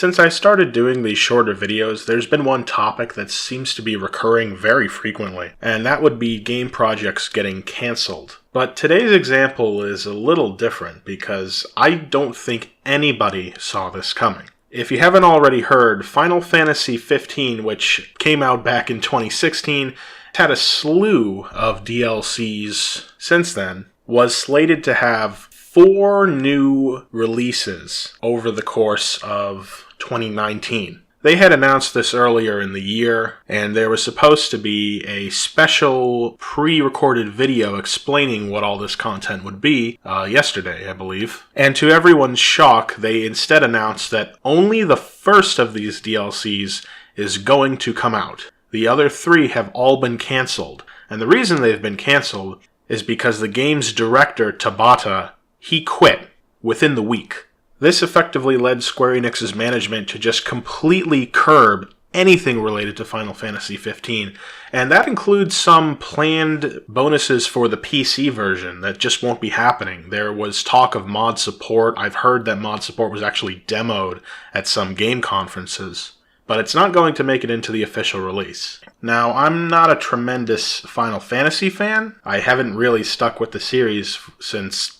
Since I started doing these shorter videos, there's been one topic that seems to be recurring very frequently, and that would be game projects getting cancelled. But today's example is a little different because I don't think anybody saw this coming. If you haven't already heard, Final Fantasy XV, which came out back in 2016, had a slew of DLCs since then, was slated to have 4 new releases over the course of 2019. They had announced this earlier in the year, and there was supposed to be a special pre-recorded video explaining what all this content would be yesterday, I believe. And to everyone's shock, they instead announced that only the first of these DLCs is going to come out. The other 3 have all been cancelled, and the reason they've been cancelled is because the game's director, Tabata, he quit within the week. This effectively led Square Enix's management to just completely curb anything related to Final Fantasy XV, and that includes some planned bonuses for the PC version that just won't be happening. There was talk of mod support. I've heard that mod support was actually demoed at some game conferences, but it's not going to make it into the official release. Now, I'm not a tremendous Final Fantasy fan. I haven't really stuck with the series since,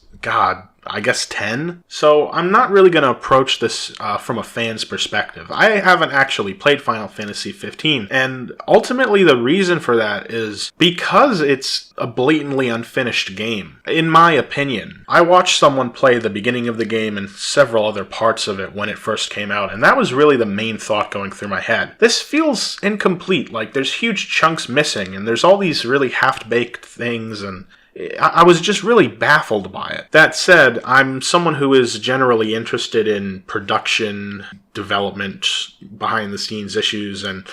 I guess 10. So I'm not really going to approach this from a fan's perspective. I haven't actually played Final Fantasy XV, and ultimately the reason for that is because it's a blatantly unfinished game. In my opinion, I watched someone play the beginning of the game and several other parts of it when it first came out, and that was really the main thought going through my head. This feels incomplete, like there's huge chunks missing, and there's all these really half-baked things, and I was just really baffled by it. That said, I'm someone who is generally interested in production, development, behind-the-scenes issues, and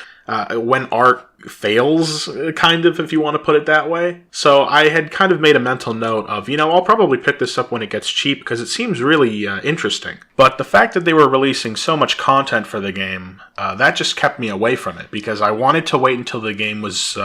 when art fails, kind of, if you want to put it that way. So I had kind of made a mental note of, I'll probably pick this up when it gets cheap, because it seems really interesting. But the fact that they were releasing so much content for the game, that just kept me away from it, because I wanted to wait until the game was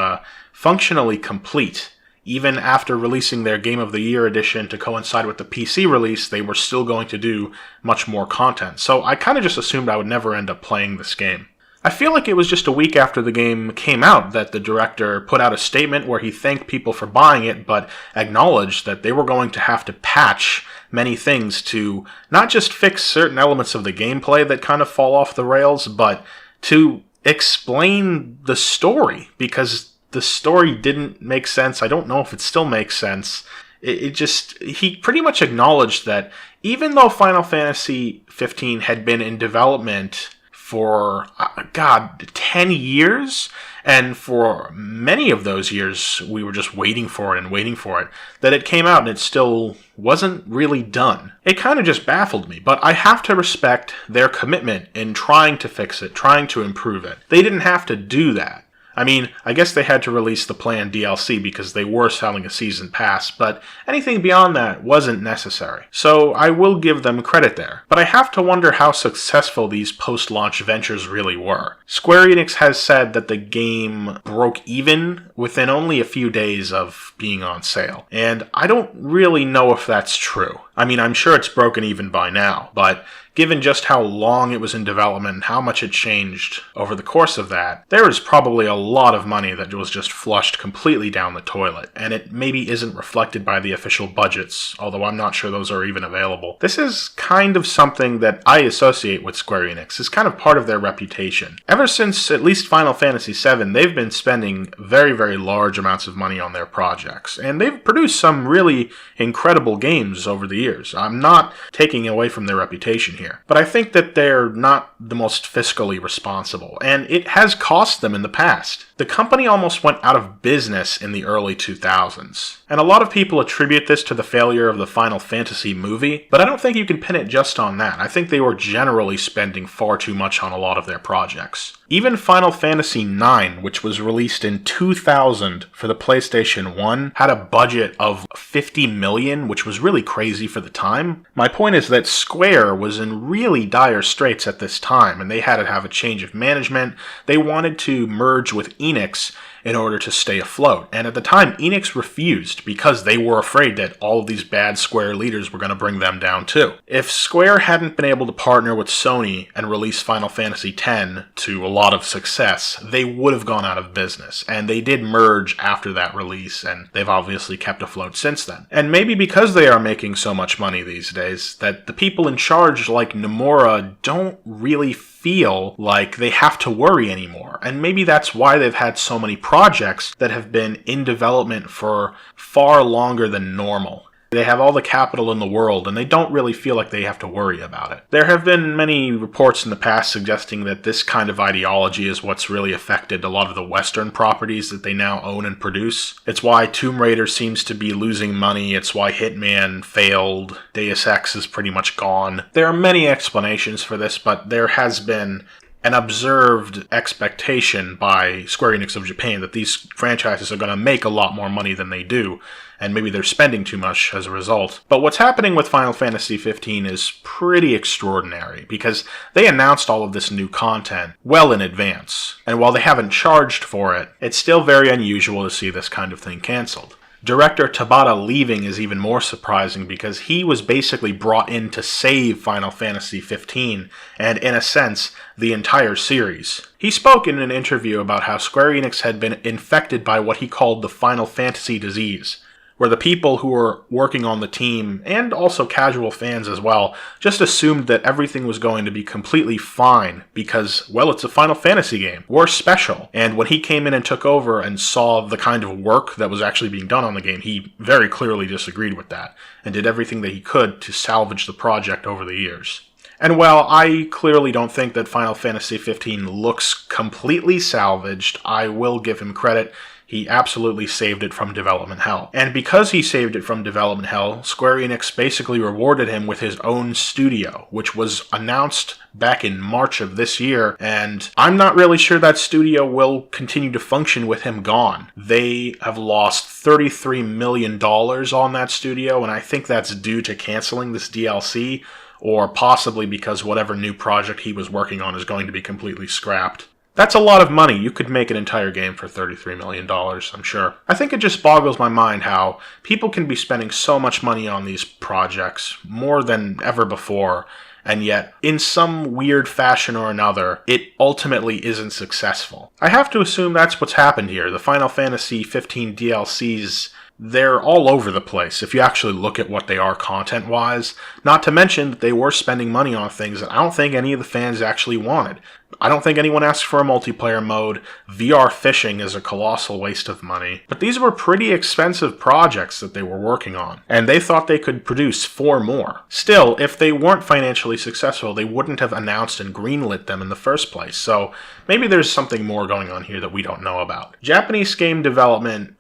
functionally complete. Even after releasing their Game of the Year edition to coincide with the PC release, they were still going to do much more content. So I kind of just assumed I would never end up playing this game. I feel like it was just a week after the game came out that the director put out a statement where he thanked people for buying it, but acknowledged that they were going to have to patch many things to not just fix certain elements of the gameplay that kind of fall off the rails, but to explain the story, because the story didn't make sense. I don't know if it still makes sense. He pretty much acknowledged that even though Final Fantasy XV had been in development for, 10 years, and for many of those years we were just waiting for it, that it came out and it still wasn't really done. It kind of just baffled me, but I have to respect their commitment in trying to fix it, trying to improve it. They didn't have to do that. I mean, I guess they had to release the planned DLC because they were selling a season pass, but anything beyond that wasn't necessary. So I will give them credit there. But I have to wonder how successful these post-launch ventures really were. Square Enix has said that the game broke even within only a few days of being on sale, and I don't really know if that's true. I mean, I'm sure it's broken even by now, but given just how long it was in development and how much it changed over the course of that, there is probably a lot of money that was just flushed completely down the toilet, and it maybe isn't reflected by the official budgets, although I'm not sure those are even available. This is kind of something that I associate with Square Enix. It's kind of part of their reputation. Ever since at least Final Fantasy VII, they've been spending very, very large amounts of money on their projects, and they've produced some really incredible games over the years. I'm not taking away from their reputation here, but I think that they're not the most fiscally responsible, and it has cost them in the past. The company almost went out of business in the early 2000s, and a lot of people attribute this to the failure of the Final Fantasy movie, but I don't think you can pin it just on that. I think they were generally spending far too much on a lot of their projects. Even Final Fantasy IX, which was released in 2000 for the PlayStation 1, had a budget of $50 million, which was really crazy for the time. My point is that Square was in really dire straits at this time, and they had to have a change of management. They wanted to merge with Enix in order to stay afloat. And at the time, Enix refused because they were afraid that all of these bad Square leaders were going to bring them down too. If Square hadn't been able to partner with Sony and release Final Fantasy X to a lot of success, they would have gone out of business. And they did merge after that release, and they've obviously kept afloat since then. And maybe because they are making so much money these days, that the people in charge like Nomura don't really feel like they have to worry anymore. And maybe that's why they've had so many projects that have been in development for far longer than normal. They have all the capital in the world, and they don't really feel like they have to worry about it. There have been many reports in the past suggesting that this kind of ideology is what's really affected a lot of the Western properties that they now own and produce. It's why Tomb Raider seems to be losing money. It's why Hitman failed. Deus Ex is pretty much gone. There are many explanations for this, but there has been an observed expectation by Square Enix of Japan that these franchises are going to make a lot more money than they do, and maybe they're spending too much as a result. But what's happening with Final Fantasy XV is pretty extraordinary, because they announced all of this new content well in advance, and while they haven't charged for it, it's still very unusual to see this kind of thing cancelled. Director Tabata leaving is even more surprising because he was basically brought in to save Final Fantasy XV, and in a sense, the entire series. He spoke in an interview about how Square Enix had been infected by what he called the Final Fantasy disease, where the people who were working on the team, and also casual fans as well, just assumed that everything was going to be completely fine because, well, it's a Final Fantasy game. We're special. And when he came in and took over and saw the kind of work that was actually being done on the game, he very clearly disagreed with that, and did everything that he could to salvage the project over the years. And while I clearly don't think that Final Fantasy XV looks completely salvaged, I will give him credit. He absolutely saved it from development hell. And because he saved it from development hell, Square Enix basically rewarded him with his own studio, which was announced back in March of this year, and I'm not really sure that studio will continue to function with him gone. They have lost $33 million on that studio, and I think that's due to canceling this DLC, or possibly because whatever new project he was working on is going to be completely scrapped. That's a lot of money. You could make an entire game for $33 million, I'm sure. I think it just boggles my mind how people can be spending so much money on these projects, more than ever before, and yet, in some weird fashion or another, it ultimately isn't successful. I have to assume that's what's happened here. The Final Fantasy XV DLCs, they're all over the place if you actually look at what they are content-wise. Not to mention that they were spending money on things that I don't think any of the fans actually wanted. I don't think anyone asked for a multiplayer mode. VR fishing is a colossal waste of money. But these were pretty expensive projects that they were working on, and they thought they could produce 4 more. Still, if they weren't financially successful, they wouldn't have announced and greenlit them in the first place. So maybe there's something more going on here that we don't know about. Japanese game development,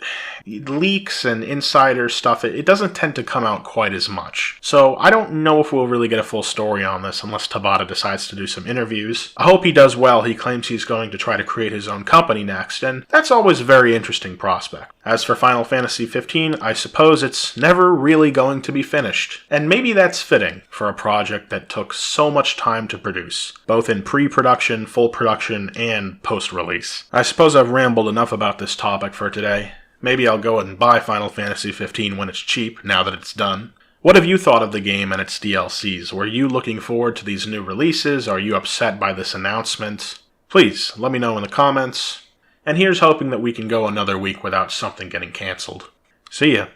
leaks and insider stuff, it doesn't tend to come out quite as much. So I don't know if we'll really get a full story on this unless Tabata decides to do some interviews. I hope he does well. He claims he's going to try to create his own company next, and that's always a very interesting prospect. As for Final Fantasy XV, I suppose it's never really going to be finished. And maybe that's fitting for a project that took so much time to produce, both in pre-production, full production, and post-release. I suppose I've rambled enough about this topic for today. Maybe I'll go and buy Final Fantasy XV when it's cheap, now that it's done. What have you thought of the game and its DLCs? Were you looking forward to these new releases? Are you upset by this announcement? Please, let me know in the comments. And here's hoping that we can go another week without something getting cancelled. See ya.